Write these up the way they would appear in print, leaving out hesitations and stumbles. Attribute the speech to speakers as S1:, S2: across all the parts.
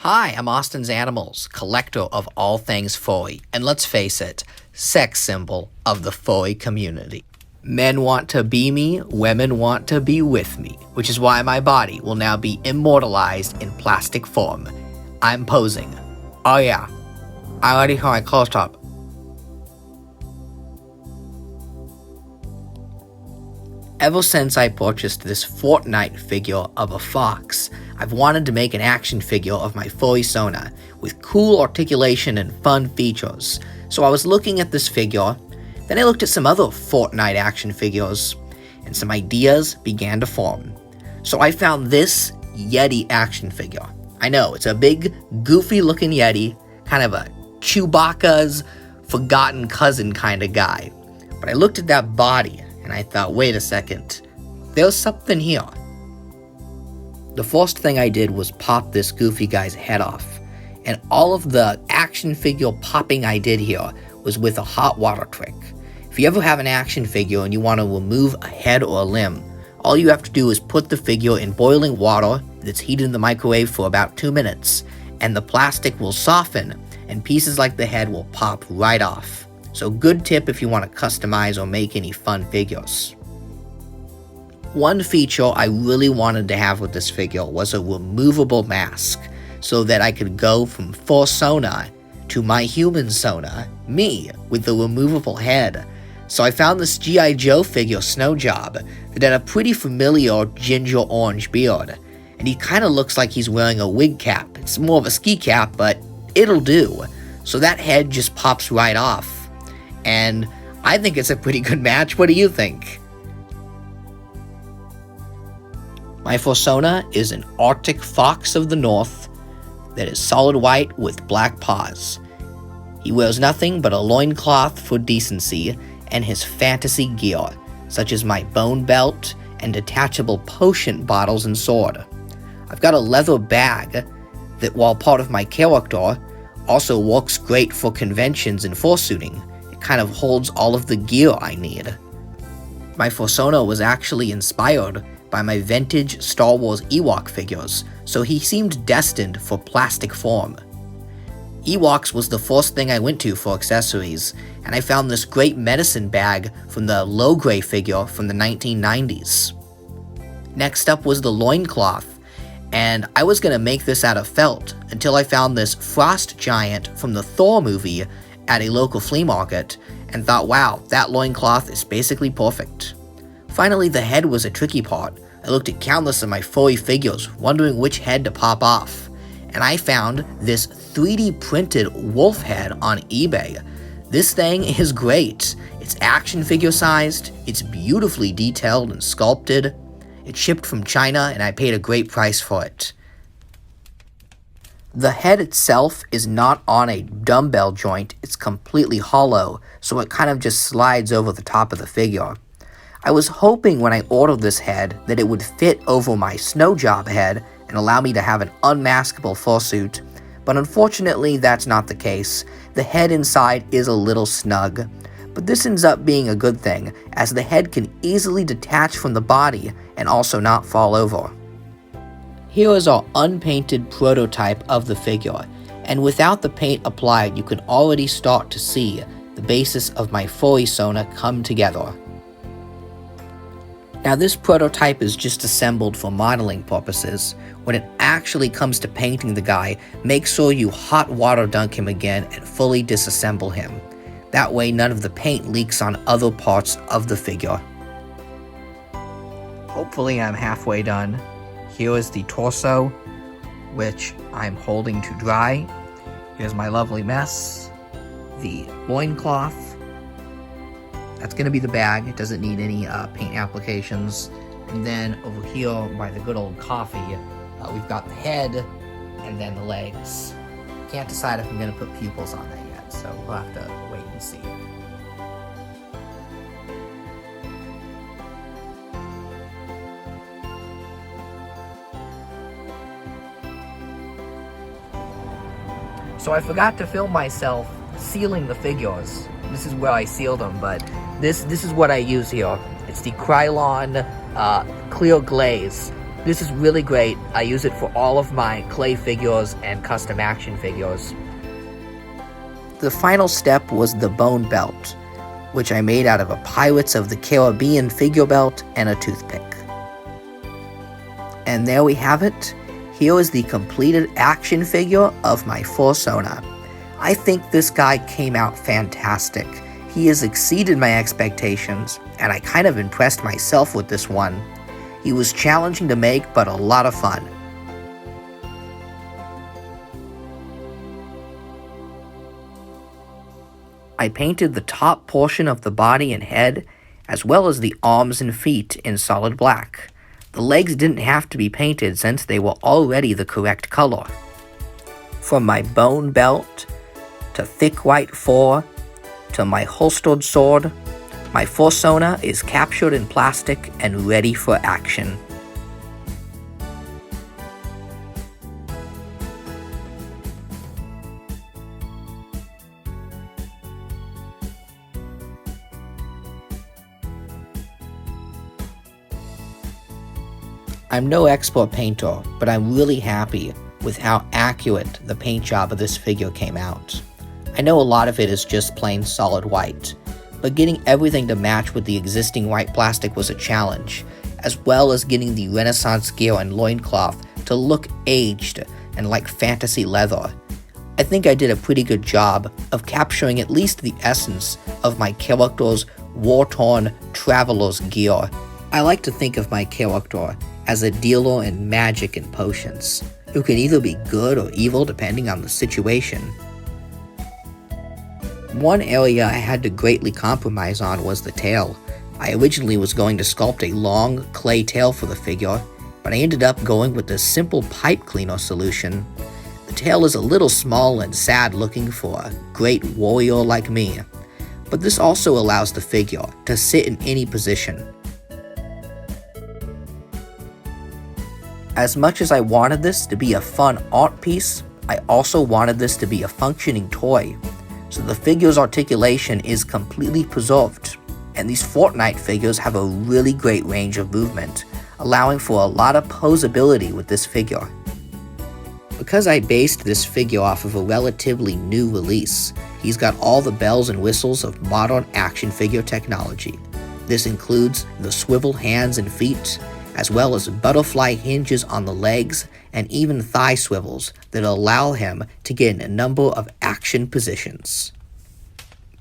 S1: Hi, I'm Austin's Animals, collector of all things furry, and let's face it, sex symbol of the furry community. Men want to be me, women want to be with me, which is why my body will now be immortalized in plastic form. I'm posing. Oh yeah, I already saw my close-up. Ever since I purchased this Fortnite figure of a fox, I've wanted to make an action figure of my Fursona with cool articulation and fun features. So I was looking at this figure, then I looked at some other Fortnite action figures, and some ideas began to form. So I found this Yeti action figure. I know, it's a big, goofy-looking Yeti, kind of a Chewbacca's forgotten cousin kind of guy. But I looked at that body, and I thought, wait a second, there's something here. The first thing I did was pop this goofy guy's head off, and all of the action figure popping I did here was with a hot water trick. If you ever have an action figure and you want to remove a head or a limb, all you have to do is put the figure in boiling water that's heated in the microwave for about 2 minutes, and the plastic will soften, and pieces like the head will pop right off. So good tip if you want to customize or make any fun figures. One feature I really wanted to have with this figure was a removable mask, so that I could go from Fursona to my human Sona, me, with the removable head. So I found this G.I. Joe figure Snowjob that had a pretty familiar ginger orange beard, and he kind of looks like he's wearing a wig cap. It's more of a ski cap, but it'll do. So that head just pops right off. And I think it's a pretty good match. What do you think? My Fursona is an Arctic fox of the north that is solid white with black paws. He wears nothing but a loincloth for decency and his fantasy gear, such as my bone belt and detachable potion bottles and sword. I've got a leather bag that, while part of my character, also works great for conventions and fursuiting. Kind of holds all of the gear I need. My Fursona was actually inspired by my vintage Star Wars Ewok figures, so he seemed destined for plastic form. Ewoks was the first thing I went to for accessories, and I found this great medicine bag from the Logray figure from the 1990s. Next up was the loincloth, and I was gonna make this out of felt until I found this frost giant from the Thor movie at a local flea market, and thought, wow, that loincloth is basically perfect. Finally, the head was a tricky part. I looked at countless of my furry figures, wondering which head to pop off, and I found this 3D printed wolf head on eBay. This thing is great. It's action figure sized, it's beautifully detailed and sculpted. It shipped from China, and I paid a great price for it. The head itself is not on a dumbbell joint, it's completely hollow, so it kind of just slides over the top of the figure. I was hoping when I ordered this head that it would fit over my Snowjob head and allow me to have an unmaskable fursuit, but unfortunately that's not the case. The head inside is a little snug, but this ends up being a good thing, as the head can easily detach from the body and also not fall over. Here is our unpainted prototype of the figure, and without the paint applied, you can already start to see the basis of my Fursona come together. Now this prototype is just assembled for modeling purposes. When it actually comes to painting the guy, make sure you hot water dunk him again and fully disassemble him. That way none of the paint leaks on other parts of the figure. Hopefully I'm halfway done. Here is the torso, which I'm holding to dry. Here's my lovely mess. The loincloth. That's going to be the bag. It doesn't need any paint applications. And then over here by the good old coffee, we've got the head and then the legs. Can't decide if I'm going to put pupils on that yet, so we'll have to wait and see. So I forgot to film myself sealing the figures. This is where I seal them, but this is what I use here. It's the Krylon clear glaze. This is really great. I use it for all of my clay figures and custom action figures. The final step was the bone belt, which I made out of a Pirates of the Caribbean figure belt and a toothpick. And there we have it. Here is the completed action figure of my Fursona. I think this guy came out fantastic. He has exceeded my expectations, and I kind of impressed myself with this one. He was challenging to make, but a lot of fun. I painted the top portion of the body and head, as well as the arms and feet in solid black. The legs didn't have to be painted since they were already the correct color. From my bone belt, to thick white fur, to my holstered sword, my Fursona is captured in plastic and ready for action. I'm no expert painter, but I'm really happy with how accurate the paint job of this figure came out. I know a lot of it is just plain solid white, but getting everything to match with the existing white plastic was a challenge, as well as getting the Renaissance gear and loincloth to look aged and like fantasy leather. I think I did a pretty good job of capturing at least the essence of my character's war-torn traveler's gear. I like to think of my character as a dealer in magic and potions, who can either be good or evil depending on the situation. One area I had to greatly compromise on was the tail. I originally was going to sculpt a long clay tail for the figure, but I ended up going with this simple pipe cleaner solution. The tail is a little small and sad looking for a great warrior like me, but this also allows the figure to sit in any position. As much as I wanted this to be a fun art piece, I also wanted this to be a functioning toy, so the figure's articulation is completely preserved, and these Fortnite figures have a really great range of movement, allowing for a lot of posability with this figure. Because I based this figure off of a relatively new release, he's got all the bells and whistles of modern action figure technology. This includes the swivel hands and feet, as well as butterfly hinges on the legs and even thigh swivels that allow him to get in a number of action positions.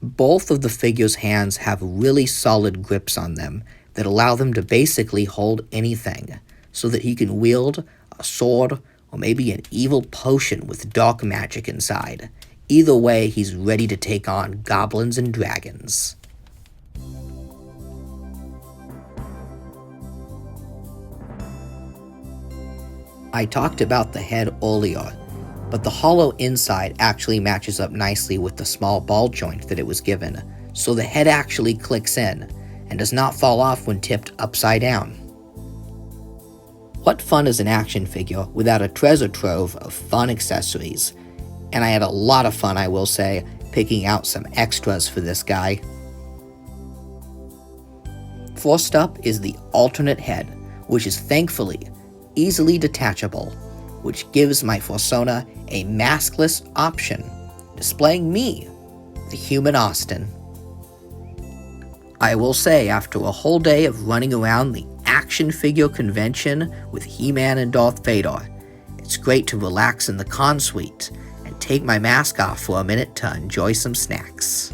S1: Both of the figure's hands have really solid grips on them that allow them to basically hold anything, so that he can wield a sword or maybe an evil potion with dark magic inside. Either way, he's ready to take on goblins and dragons. I talked about the head earlier, but the hollow inside actually matches up nicely with the small ball joint that it was given, so the head actually clicks in and does not fall off when tipped upside down. What fun is an action figure without a treasure trove of fun accessories? And I had a lot of fun, I will say, picking out some extras for this guy. First up is the alternate head, which is thankfully easily detachable, which gives my Fursona a maskless option, displaying me, the human Austin. I will say, after a whole day of running around the action figure convention with He-Man and Darth Vader, it's great to relax in the con suite and take my mask off for a minute to enjoy some snacks.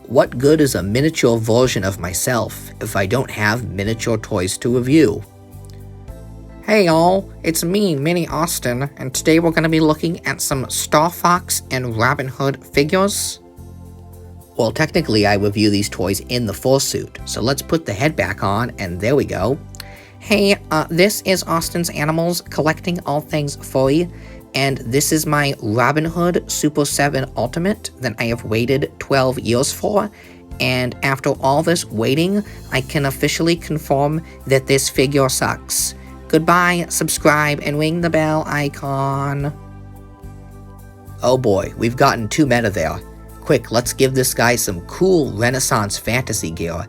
S1: What good is a miniature version of myself if I don't have miniature toys to review? Hey y'all, it's me, Mini Austin, and today we're going to be looking at some Star Fox and Robin Hood figures. Well, technically I review these toys in the fursuit, so let's put the head back on, and there we go. Hey, this is Austin's Animals collecting all things furry, and this is my Robin Hood Super 7 Ultimate that I have waited 12 years for, and after all this waiting, I can officially confirm that this figure sucks. Goodbye, subscribe, and ring the bell icon. Oh boy, we've gotten too meta there. Quick, let's give this guy some cool Renaissance fantasy gear.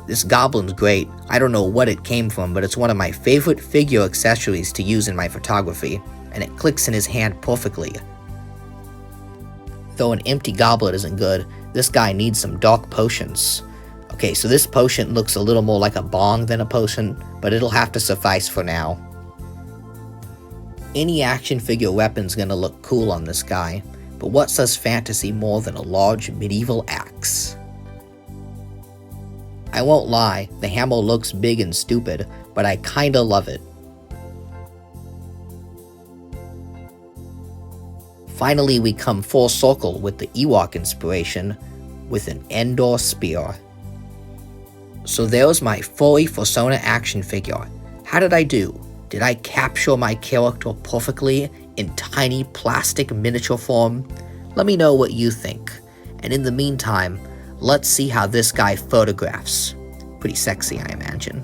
S1: This goblin's great. I don't know what it came from, but it's one of my favorite figure accessories to use in my photography, and it clicks in his hand perfectly. Though an empty goblet isn't good, this guy needs some dark potions. Okay, so this potion looks a little more like a bong than a potion, but it'll have to suffice for now. Any action figure weapon's gonna look cool on this guy, but what says fantasy more than a large medieval axe? I won't lie, the hammer looks big and stupid, but I kinda love it. Finally, we come full circle with the Ewok inspiration with an Endor spear. So there's my Furry Fursona action figure. How did I do? Did I capture my character perfectly in tiny plastic miniature form? Let me know what you think. And in the meantime, let's see how this guy photographs. Pretty sexy, I imagine.